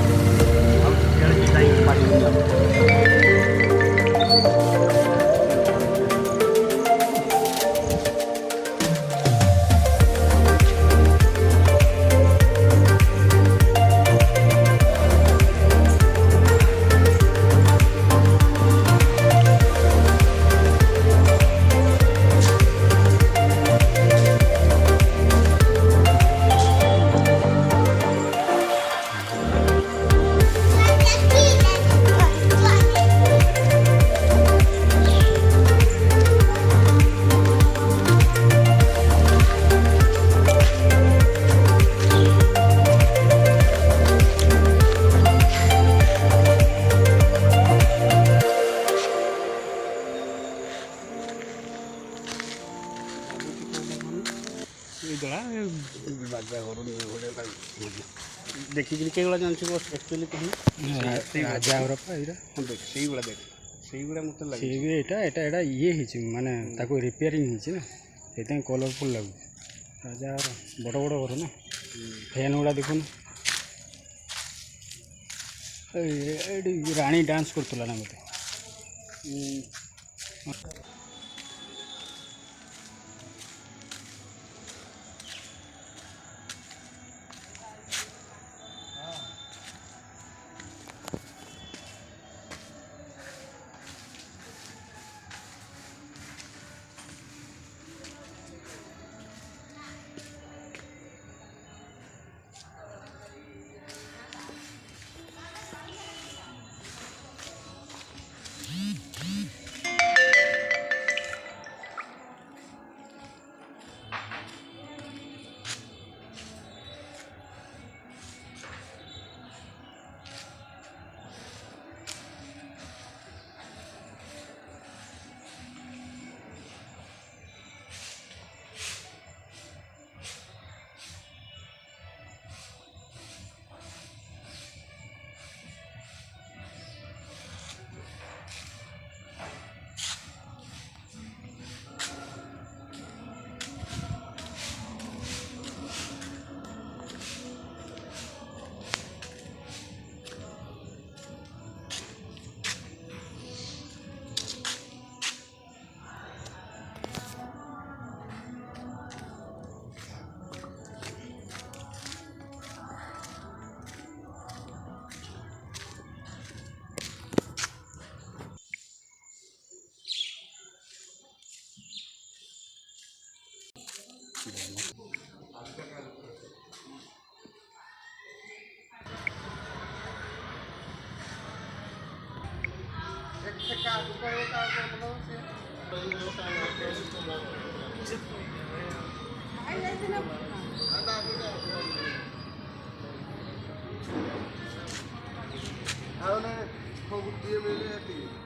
ଆଉ ଯାଇକି ପାଣି देखिए कईगुड़ा जान एक्चुअली कहीं राजा हरप्पा एटा देख सहीगुड़ा देख सहीगुड़ा मत लगे भी एटा ये माने ताको रिपेयरिंग ना से कलरफुल लगुच राजा बड़ बड़ घर ना फैन गुड़ा देखुन राणी डांस करतला ना मत ଆଉ ନା ସବୁ ଦିଏ ବେଲେ